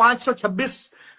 526